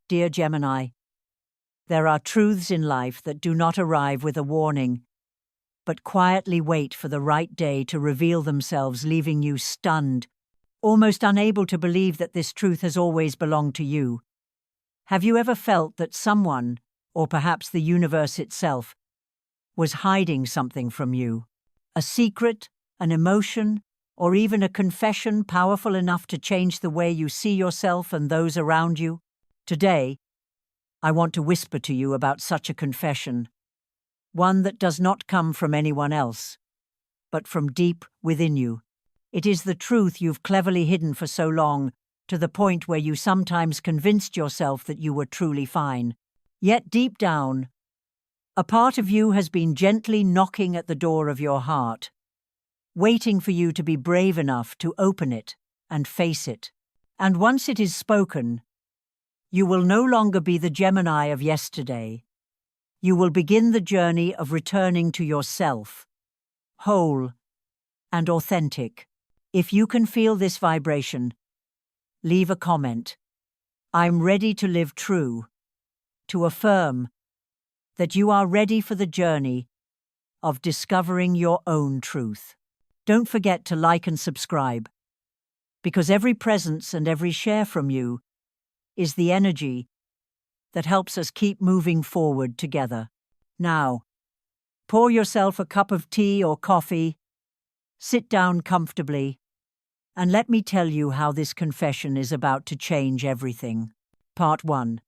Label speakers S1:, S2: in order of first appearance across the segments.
S1: Dear Gemini, there are truths in life that do not arrive with a warning, but quietly wait for the right day to reveal themselves, leaving you stunned, almost unable to believe that this truth has always belonged to you. Have you ever felt that someone, or perhaps the universe itself, was hiding something from you? A secret, an emotion, or even a confession powerful enough to change the way you see yourself and those around you? Today, I want to whisper to you about such a confession, one that does not come from anyone else, but from deep within you. It is the truth you've cleverly hidden for so long, to the point where you sometimes convinced yourself that you were truly fine. Yet deep down, a part of you has been gently knocking at the door of your heart, waiting for you to be brave enough to open it and face it. And once it is spoken, you will no longer be the Gemini of yesterday. You will begin the journey of returning to yourself, whole and authentic. If you can feel this vibration, leave a comment. I'm ready to live true, to affirm that you are ready for the journey of discovering your own truth. Don't forget to like and subscribe, because every presence and every share from you is the energy that helps us keep moving forward together. Now, pour yourself a cup of tea or coffee, sit down comfortably, and let me tell you how this confession is about to change everything. Part 1.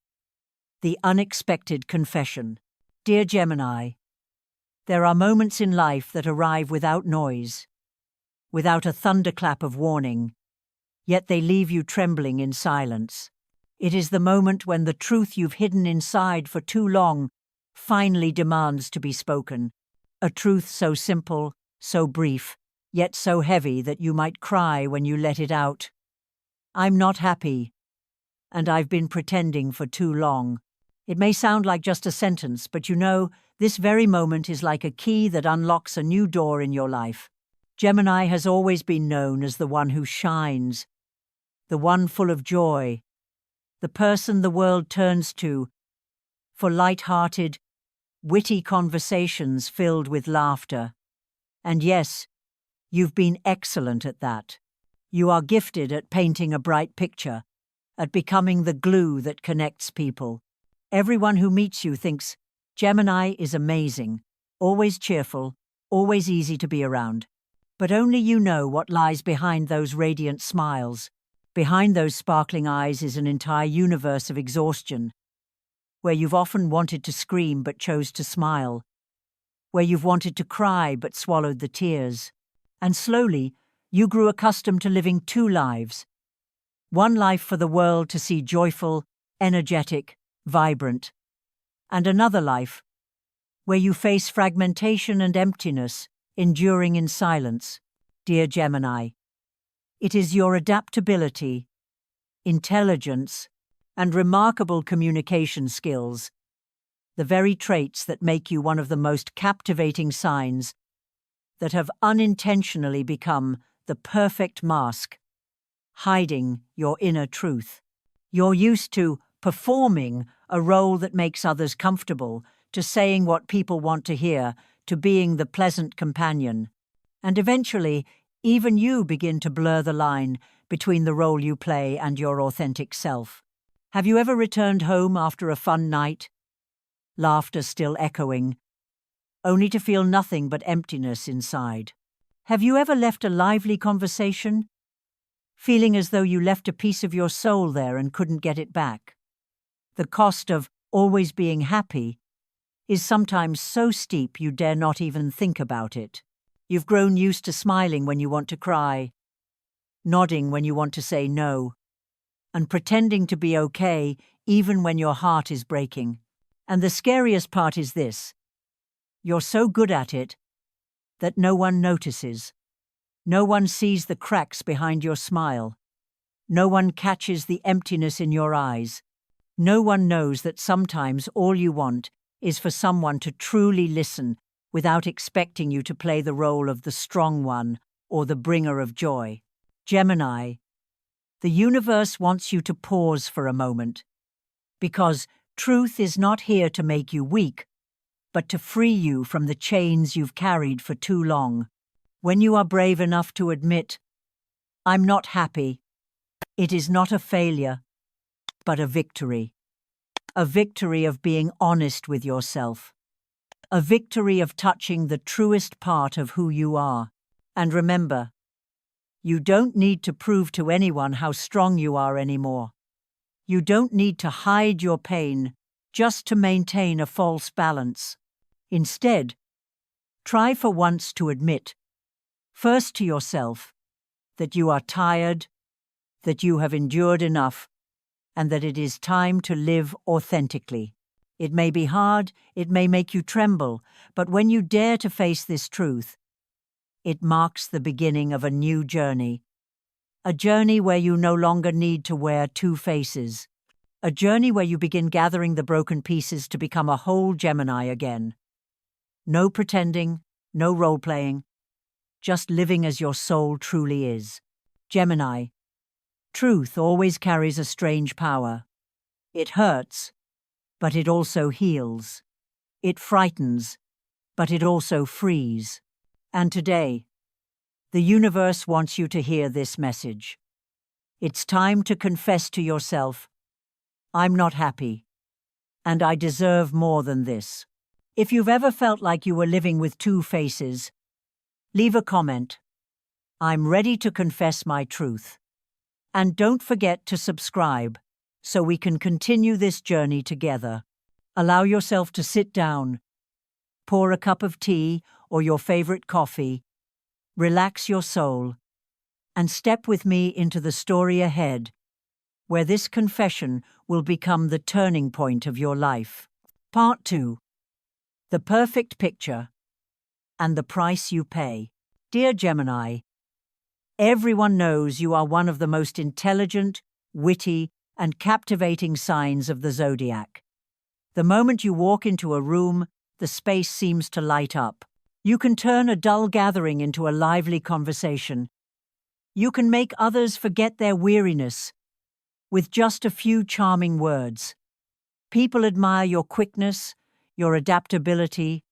S1: The Unexpected Confession. Dear Gemini, there are moments in life that arrive without noise, without a thunderclap of warning, yet they leave you trembling in silence. It is the moment when the truth you've hidden inside for too long finally demands to be spoken. A truth so simple, so brief, yet so heavy that you might cry when you let it out. I'm not happy, and I've been pretending for too long. It may sound like just a sentence, but you know, this very moment is like a key that unlocks a new door in your life. Gemini has always been known as the one who shines, the one full of joy, the person the world turns to for light-hearted, witty conversations filled with laughter. And yes, you've been excellent at that. You are gifted at painting a bright picture, at becoming the glue that connects people. Everyone who meets you thinks Gemini is amazing, always cheerful, always easy to be around. But only you know what lies behind those radiant smiles. Behind those sparkling eyes is an entire universe of exhaustion, where you've often wanted to scream but chose to smile, where you've wanted to cry but swallowed the tears. And slowly, you grew accustomed to living two lives. One life for the world to see joyful, energetic, vibrant, and another life where you face fragmentation and emptiness, enduring in silence. Dear Gemini, it is your adaptability, intelligence, and remarkable communication skills, the very traits that make you one of the most captivating signs, that have unintentionally become the perfect mask, hiding your inner truth. You're used to performing a role that makes others comfortable, to saying what people want to hear, to being the pleasant companion. And eventually, even you begin to blur the line between the role you play and your authentic self. Have you ever returned home after a fun night, laughter still echoing, only to feel nothing but emptiness inside? Have you ever left a lively conversation, feeling as though you left a piece of your soul there and couldn't get it back? The cost of always being happy is sometimes so steep you dare not even think about it. You've grown used to smiling when you want to cry, nodding when you want to say no, and pretending to be okay even when your heart is breaking. And the scariest part is this: you're so good at it that no one notices. No one sees the cracks behind your smile. No one catches the emptiness in your eyes. No one knows that sometimes all you want is for someone to truly listen without expecting you to play the role of the strong one or the bringer of joy. Gemini, the universe wants you to pause for a moment, Because truth is not here to make you weak, but to free you from the chains you've carried for too long. When you are brave enough to admit, "I'm not happy," it is not a failure, but a victory. A victory of being honest with yourself. A victory of touching the truest part of who you are. And remember, you don't need to prove to anyone how strong you are anymore. You don't need to hide your pain just to maintain a false balance. Instead, try for once to admit, first to yourself, that you are tired, that you have endured enough, and that it is time to live authentically. It may be hard, it may make you tremble, but when you dare to face this truth, it marks the beginning of a new journey. A journey where you no longer need to wear two faces. A journey where you begin gathering the broken pieces to become a whole Gemini again. No pretending, no role-playing, just living as your soul truly is. Gemini, truth always carries a strange power. It hurts, but it also heals. It frightens, but it also frees. And today, the universe wants you to hear this message. It's time to confess to yourself, "I'm not happy, and I deserve more than this." If you've ever felt like you were living with two faces, leave a comment. I'm ready to confess my truth. And don't forget to subscribe so we can continue this journey together. Allow yourself to sit down, pour a cup of tea or your favorite coffee, relax your soul, and step with me into the story ahead, where this confession will become the turning point of your life. Part 2. The perfect picture and the price you pay. Dear Gemini, everyone knows you are one of the most intelligent, witty, and captivating signs of the Zodiac. The moment you walk into a room, the space seems to light up. You can turn a dull gathering into a lively conversation. You can make others forget their weariness with just a few charming words. People admire your quickness, your adaptability,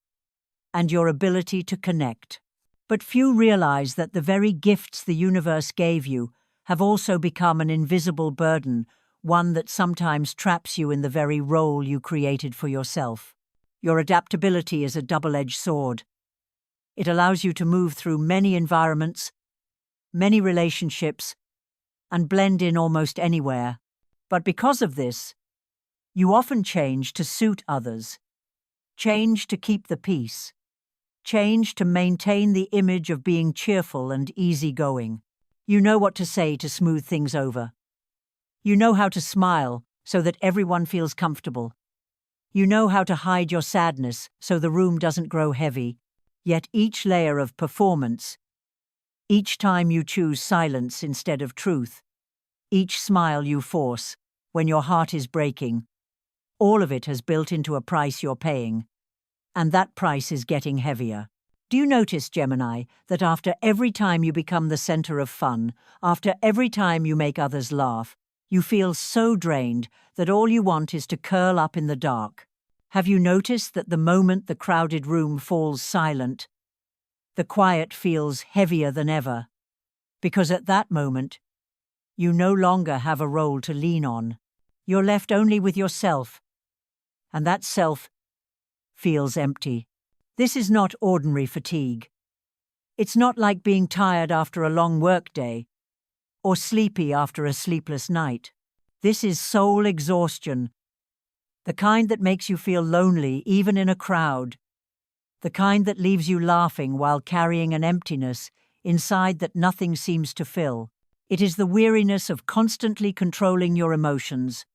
S1: and your ability to connect. But few realize that the very gifts the universe gave you have also become an invisible burden, one that sometimes traps you in the very role you created for yourself. Your adaptability is a double-edged sword. It allows you to move through many environments, many relationships, and blend in almost anywhere. But because of this, you often change to suit others, change to keep the peace, change to maintain the image of being cheerful and easygoing. You know what to say to smooth things over. You know how to smile so that everyone feels comfortable. You know how to hide your sadness so the room doesn't grow heavy. Yet each layer of performance, each time you choose silence instead of truth, each smile you force when your heart is breaking, all of it has built into a price you're paying. And that price is getting heavier. Do you notice, Gemini, that after every time you become the center of fun, after every time you make others laugh, you feel so drained that all you want is to curl up in the dark? Have you noticed that the moment the crowded room falls silent, the quiet feels heavier than ever? Because at that moment, you no longer have a role to lean on. You're left only with yourself, and that self feels empty. This is not ordinary fatigue. It's not like being tired after a long workday or sleepy after a sleepless night. This is soul exhaustion, the kind that makes you feel lonely even in a crowd, the kind that leaves you laughing while carrying an emptiness inside that nothing seems to fill. It is the weariness of constantly controlling your emotions,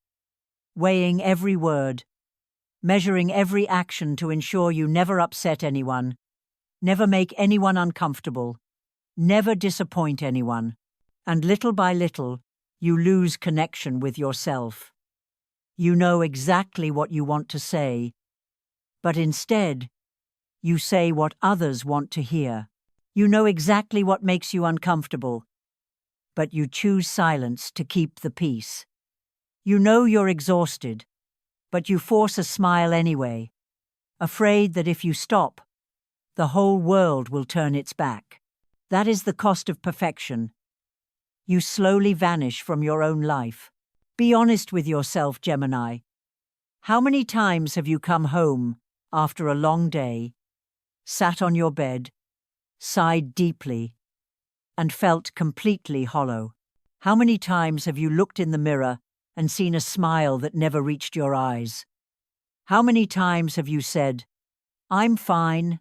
S1: weighing every word, measuring every action to ensure you never upset anyone, never make anyone uncomfortable, never disappoint anyone. And little by little, you lose connection with yourself. You know exactly what you want to say, but instead, you say what others want to hear. You know exactly what makes you uncomfortable, but you choose silence to keep the peace. You know you're exhausted, But you force a smile anyway, afraid that if you stop, the whole world will turn its back. That is the cost of perfection. You slowly vanish from your own life. Be honest with yourself, Gemini. How many times have you come home after a long day, sat on your bed, sighed deeply, and felt completely hollow? How many times have you looked in the mirror and seen a smile that never reached your eyes? How many times have you said, "I'm fine,"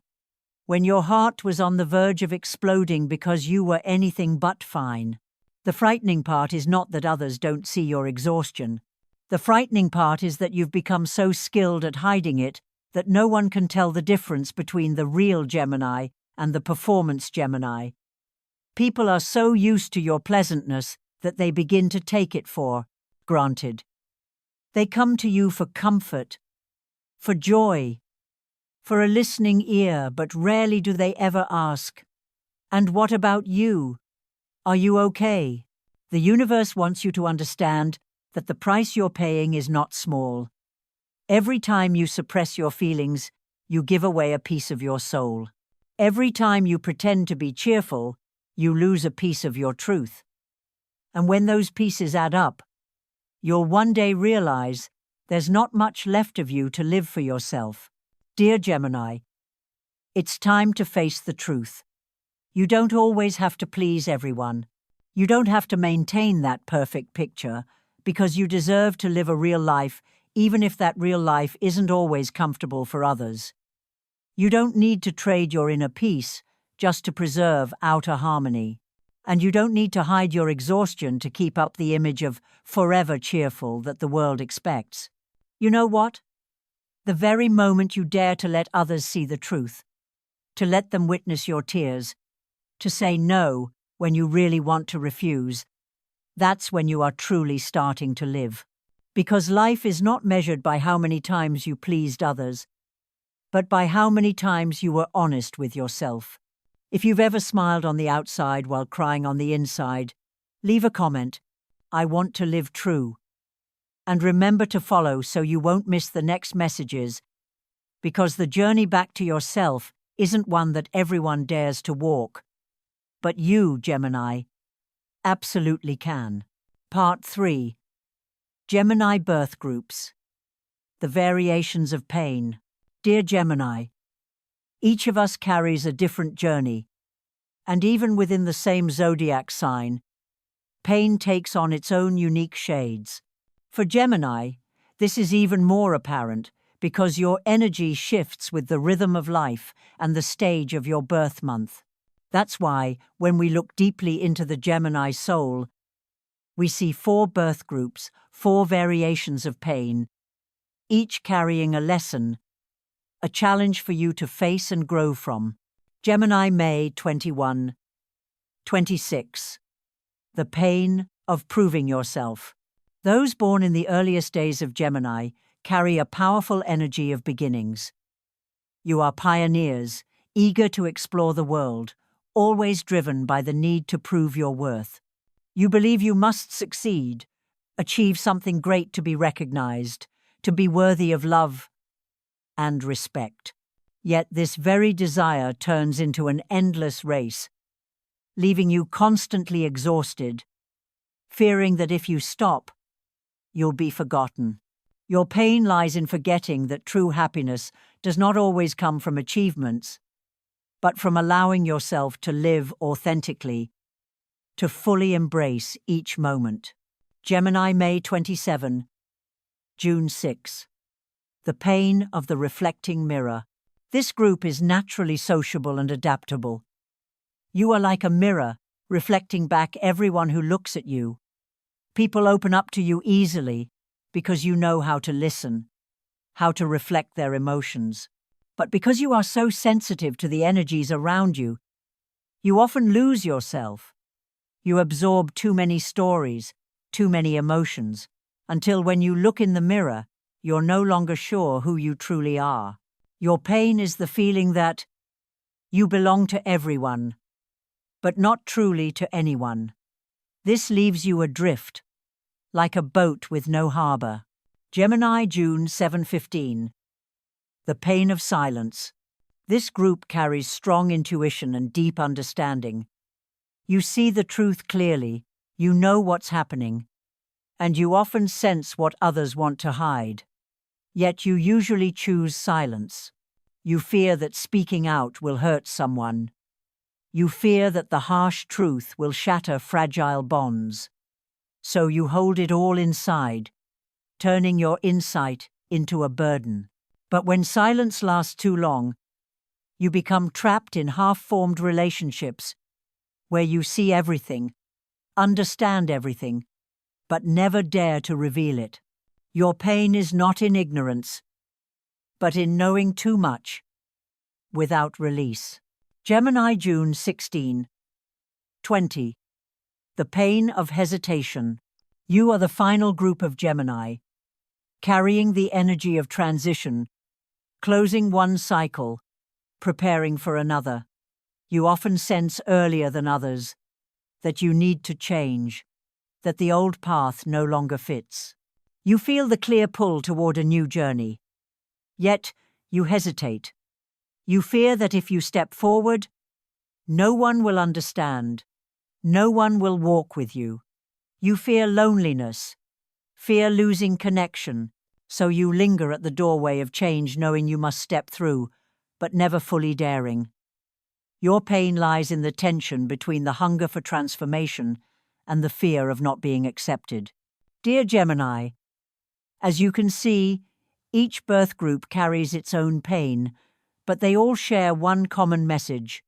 S1: when your heart was on the verge of exploding because you were anything but fine? The frightening part is not that others don't see your exhaustion. The frightening part is that you've become so skilled at hiding it that no one can tell the difference between the real Gemini and the performance Gemini. People are so used to your pleasantness that they begin to take it for granted. They come to you for comfort, for joy, for a listening ear, but rarely do they ever ask, "And what about you? Are you okay?" The universe wants you to understand that the price you're paying is not small. Every time you suppress your feelings, you give away a piece of your soul. Every time you pretend to be cheerful, you lose a piece of your truth. And when those pieces add up, you'll one day realize there's not much left of you to live for yourself. Dear Gemini, it's time to face the truth. You don't always have to please everyone. You don't have to maintain that perfect picture, because you deserve to live a real life, even if that real life isn't always comfortable for others. You don't need to trade your inner peace just to preserve outer harmony. And you don't need to hide your exhaustion to keep up the image of forever cheerful that the world expects. You know what? The very moment you dare to let others see the truth, to let them witness your tears, to say no when you really want to refuse, that's when you are truly starting to live. Because life is not measured by how many times you pleased others, but by how many times you were honest with yourself. If you've ever smiled on the outside while crying on the inside, leave a comment. I want to live true. And remember to follow so you won't miss the next messages, because the journey back to yourself isn't one that everyone dares to walk. But you, Gemini, absolutely can. Part 3. Gemini Birth Groups. The Variations of Pain. Dear Gemini, each of us carries a different journey, and even within the same zodiac sign, pain takes on its own unique shades. For Gemini, this is even more apparent because your energy shifts with the rhythm of life and the stage of your birth month. That's why, when we look deeply into the Gemini soul, we see 4 birth groups, 4 variations of pain, each carrying a lesson, a challenge for you to face and grow from. Gemini May 21, 26. The pain of proving yourself. Those born in the earliest days of Gemini carry a powerful energy of beginnings. You are pioneers, eager to explore the world, always driven by the need to prove your worth. You believe you must succeed, achieve something great to be recognized, to be worthy of love and respect. Yet this very desire turns into an endless race, leaving you constantly exhausted, fearing that if you stop, you'll be forgotten. Your pain lies in forgetting that true happiness does not always come from achievements, but from allowing yourself to live authentically, to fully embrace each moment. Gemini May 27, June 6. The pain of the reflecting mirror. This group is naturally sociable and adaptable. You are like a mirror, reflecting back everyone who looks at you. People open up to you easily because you know how to listen, how to reflect their emotions. But because you are so sensitive to the energies around you, you often lose yourself. You absorb too many stories, too many emotions, until when you look in the mirror, you're no longer sure who you truly are. Your pain is the feeling that you belong to everyone, but not truly to anyone. This leaves you adrift, like a boat with no harbor. Gemini, June 7:15. The pain of silence. This group carries strong intuition and deep understanding. You see the truth clearly, you know what's happening, and you often sense what others want to hide. Yet you usually choose silence. You fear that speaking out will hurt someone. You fear that the harsh truth will shatter fragile bonds. So you hold it all inside, turning your insight into a burden. But when silence lasts too long, you become trapped in half-formed relationships where you see everything, understand everything, but never dare to reveal it. Your pain is not in ignorance, but in knowing too much without release. Gemini, June 16:20. The pain of hesitation. You are the final group of Gemini, carrying the energy of transition, closing one cycle, preparing for another. You often sense earlier than others that you need to change, that the old path no longer fits. You feel the clear pull toward a new journey. Yet, you hesitate. You fear that if you step forward, no one will understand. No one will walk with you. You fear loneliness, fear losing connection, so you linger at the doorway of change knowing you must step through, but never fully daring. Your pain lies in the tension between the hunger for transformation and the fear of not being accepted. Dear Gemini, as you can see, each birth group carries its own pain, but they all share one common message.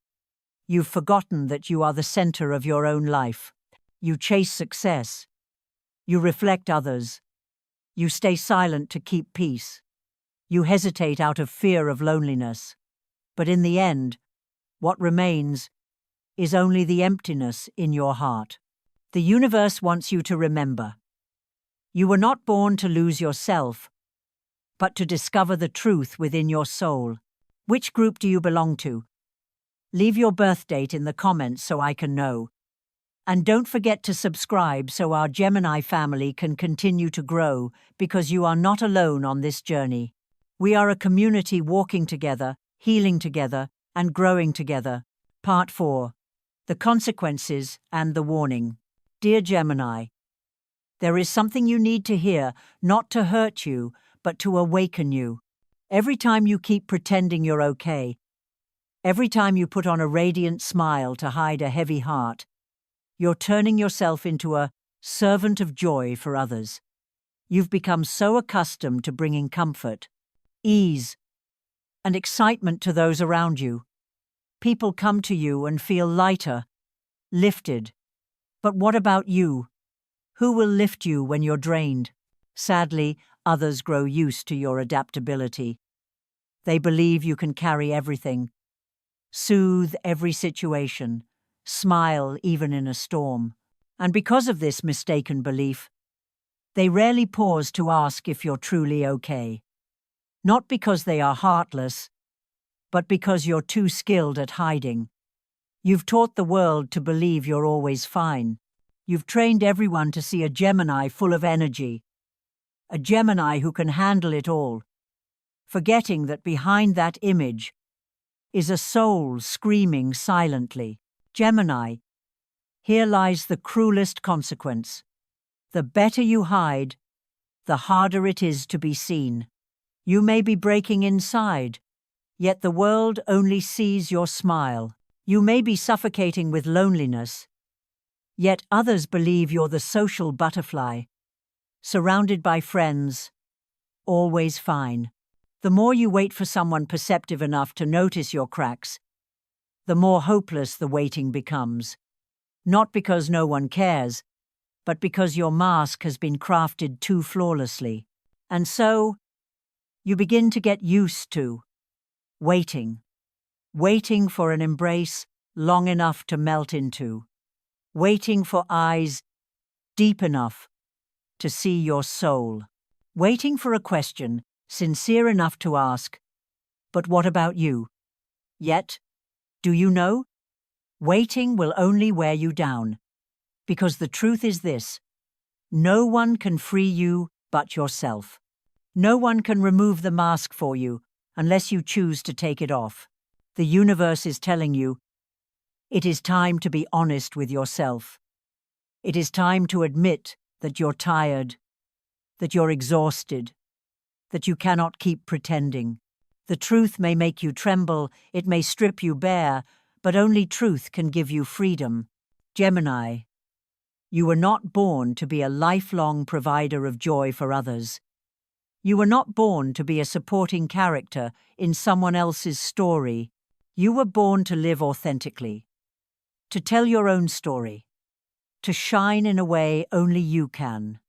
S1: You've forgotten that you are the center of your own life. You chase success. You reflect others. You stay silent to keep peace. You hesitate out of fear of loneliness. But in the end, what remains is only the emptiness in your heart. The universe wants you to remember. You were not born to lose yourself, but to discover the truth within your soul. Which group do you belong to? Leave your birth date in the comments so I can know. And don't forget to subscribe so our Gemini family can continue to grow, because you are not alone on this journey. We are a community walking together, healing together, and growing together. Part 4. The Consequences and the Warning. Dear Gemini, there is something you need to hear, not to hurt you, but to awaken you. Every time you keep pretending you're okay, every time you put on a radiant smile to hide a heavy heart, you're turning yourself into a servant of joy for others. You've become so accustomed to bringing comfort, ease, and excitement to those around you. People come to you and feel lighter, lifted. But what about you? Who will lift you when you're drained? Sadly, others grow used to your adaptability. They believe you can carry everything, soothe every situation, smile even in a storm. And because of this mistaken belief, they rarely pause to ask if you're truly okay. Not because they are heartless, but because you're too skilled at hiding. You've taught the world to believe you're always fine. You've trained everyone to see a Gemini full of energy, a Gemini who can handle it all, forgetting that behind that image is a soul screaming silently. Gemini, here lies the cruelest consequence. The better you hide, the harder it is to be seen. You may be breaking inside, yet the world only sees your smile. You may be suffocating with loneliness, yet others believe you're the social butterfly, surrounded by friends, always fine. The more you wait for someone perceptive enough to notice your cracks, the more hopeless the waiting becomes. Not because no one cares, but because your mask has been crafted too flawlessly. And so, you begin to get used to waiting for an embrace long enough to melt into, waiting for eyes deep enough to see your soul, waiting for a question sincere enough to ask, "But what about you?" Yet, do you know? Waiting will only wear you down, because the truth is this: no one can free you but yourself. No one can remove the mask for you unless you choose to take it off. The universe is telling you, it is time to be honest with yourself. It is time to admit that you're tired, that you're exhausted, that you cannot keep pretending. The truth may make you tremble, it may strip you bare, but only truth can give you freedom. Gemini, you were not born to be a lifelong provider of joy for others. You were not born to be a supporting character in someone else's story. You were born to live authentically, to tell your own story, to shine in a way only you can.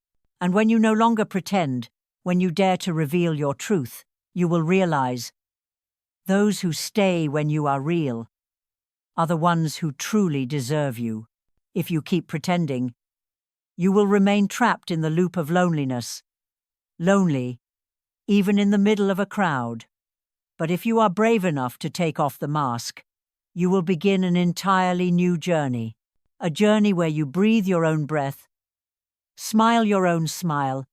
S1: And when you no longer pretend, when you dare to reveal your truth, you will realize those who stay when you are real are the ones who truly deserve you. If you keep pretending, you will remain trapped in the loop of loneliness, lonely, even in the middle of a crowd. But if you are brave enough to take off the mask, you will begin an entirely new journey, a journey where you breathe your own breath, smile your own smile,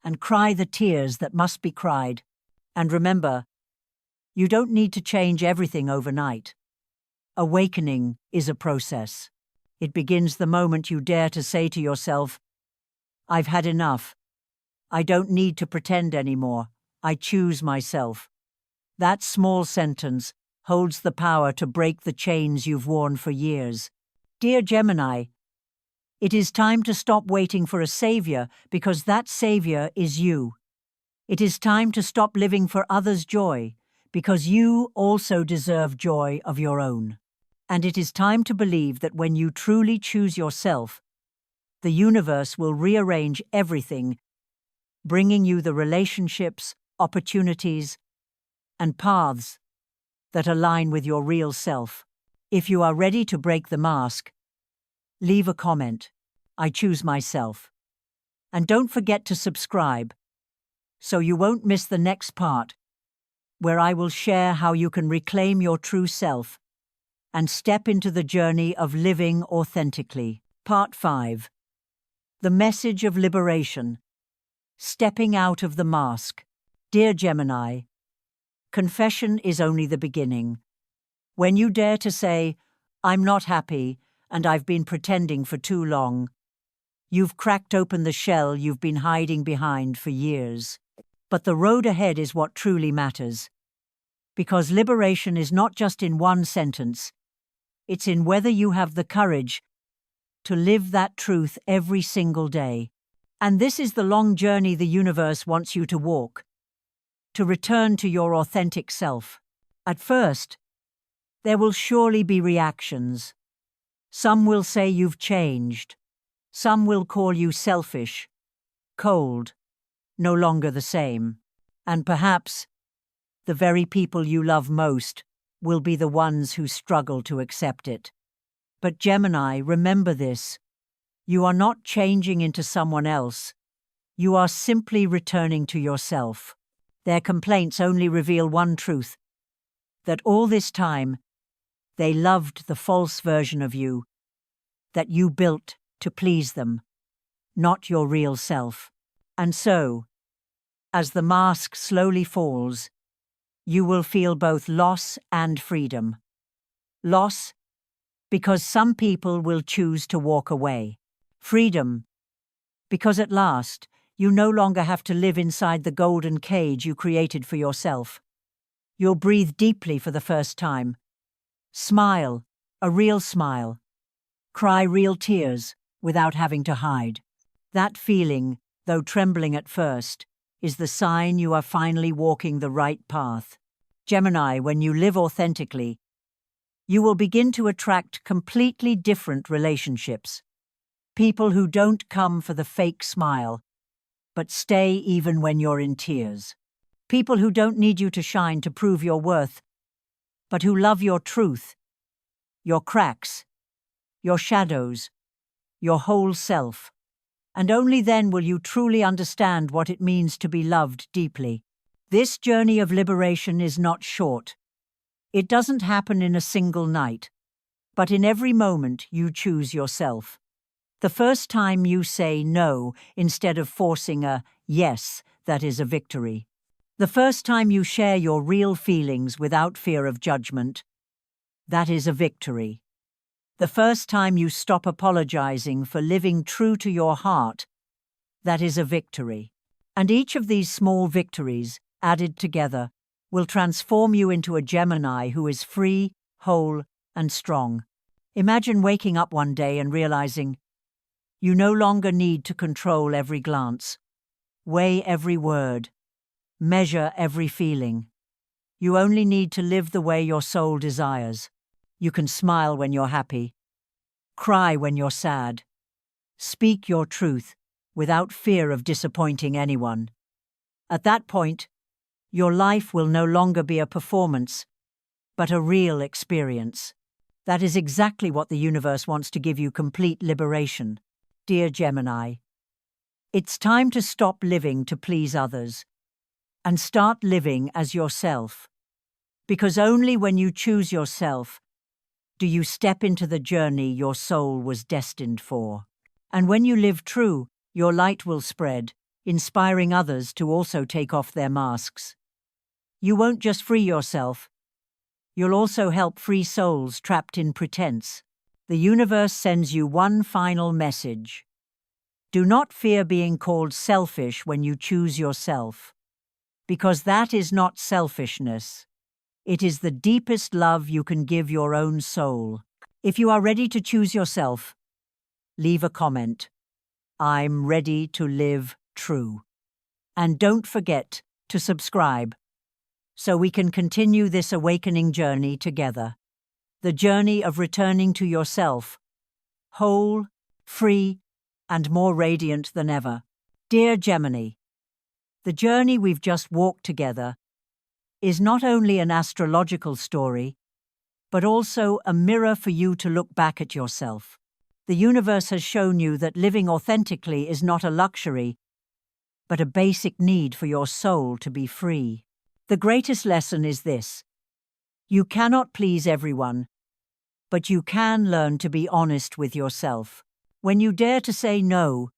S1: and cry the tears that must be cried. And remember, you don't need to change everything overnight. Awakening is a process. It begins the moment you dare to say to yourself, I've had enough. I don't need to pretend anymore. I choose myself. That small sentence holds the power to break the chains you've worn for years. Dear Gemini, it is time to stop waiting for a savior, because that savior is you. It is time to stop living for others' joy, because you also deserve joy of your own. And it is time to believe that when you truly choose yourself, the universe will rearrange everything, bringing you the relationships, opportunities, and paths that align with your real self. If you are ready to break the mask, leave a comment. I choose myself. And don't forget to subscribe, so you won't miss the next part, where I will share how you can reclaim your true self and step into the journey of living authentically. Part 5. The Message of Liberation. Stepping out of the mask. Dear Gemini, confession is only the beginning. When you dare to say, I'm not happy and I've been pretending for too long, you've cracked open the shell you've been hiding behind for years. But the road ahead is what truly matters. Because liberation is not just in one sentence, it's in whether you have the courage to live that truth every single day. And this is the long journey the universe wants you to walk, to return to your authentic self. At first, there will surely be reactions. Some will say you've changed. Some will call you selfish, cold, no longer the same. And perhaps the very people you love most will be the ones who struggle to accept it. But Gemini, remember this. You are not changing into someone else. You are simply returning to yourself. Their complaints only reveal one truth, that all this time, they loved the false version of you that you built to please them, not your real self. And so, as the mask slowly falls, you will feel both loss and freedom. Loss, because some people will choose to walk away. Freedom, because at last, you no longer have to live inside the golden cage you created for yourself. You'll breathe deeply for the first time. Smile, a real smile. Cry real tears without having to hide. That feeling, though trembling at first, is the sign you are finally walking the right path. Gemini, when you live authentically, you will begin to attract completely different relationships. People who don't come for the fake smile, but stay even when you're in tears. People who don't need you to shine to prove your worth, but who love your truth, your cracks, your shadows, your whole self. And only then will you truly understand what it means to be loved deeply. This journey of liberation is not short. It doesn't happen in a single night, but in every moment you choose yourself. The first time you say no instead of forcing a yes, that is a victory. The first time you share your real feelings without fear of judgment, that is a victory. The first time you stop apologizing for living true to your heart, that is a victory. And each of these small victories, added together, will transform you into a Gemini who is free, whole, and strong. Imagine waking up one day and realizing you no longer need to control every glance, weigh every word, measure every feeling. You only need to live the way your soul desires. You can smile when you're happy, cry when you're sad, speak your truth without fear of disappointing anyone. At that point, your life will no longer be a performance, but a real experience. That is exactly what the universe wants to give you: complete liberation. Dear Gemini, it's time to stop living to please others and start living as yourself. Because only when you choose yourself do you step into the journey your soul was destined for. And when you live true, your light will spread, inspiring others to also take off their masks. You won't just free yourself, you'll also help free souls trapped in pretense. The universe sends you one final message. Do not fear being called selfish when you choose yourself, because that is not selfishness. It is the deepest love you can give your own soul. If you are ready to choose yourself, leave a comment. I'm ready to live true. And don't forget to subscribe so we can continue this awakening journey together. The journey of returning to yourself, whole, free, and more radiant than ever. Dear Gemini, the journey we've just walked together is not only an astrological story, but also a mirror for you to look back at yourself. The universe has shown you that living authentically is not a luxury, but a basic need for your soul to be free. The greatest lesson is this: you cannot please everyone, but you can learn to be honest with yourself. When you dare to say no,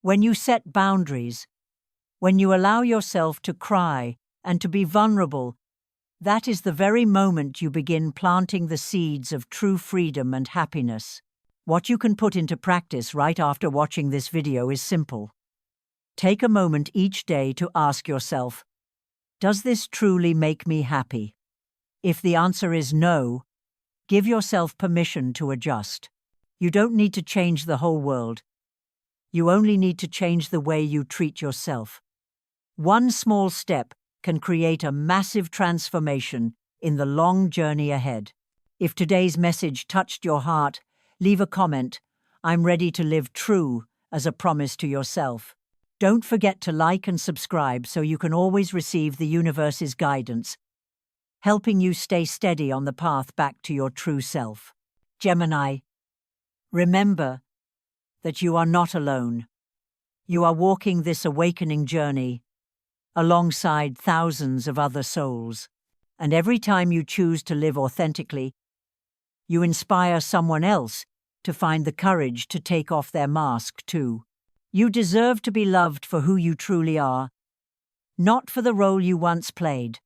S1: when you set boundaries, when you allow yourself to cry and to be vulnerable, that is the very moment you begin planting the seeds of true freedom and happiness. What you can put into practice right after watching this video is simple. Take a moment each day to ask yourself, does this truly make me happy? If the answer is no, give yourself permission to adjust. You don't need to change the whole world. You only need to change the way you treat yourself. One small step can create a massive transformation in the long journey ahead. If today's message touched your heart, leave a comment. I'm ready to live true as a promise to yourself. Don't forget to like and subscribe so you can always receive the universe's guidance, helping you stay steady on the path back to your true self. Gemini, remember that you are not alone. You are walking this awakening journey alongside thousands of other souls. And every time you choose to live authentically, you inspire someone else to find the courage to take off their mask too. You deserve to be loved for who you truly are, not for the role you once played.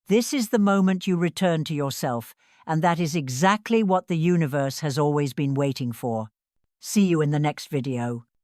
S1: This is the moment you return to yourself, and that is exactly what the universe has always been waiting for. See you in the next video.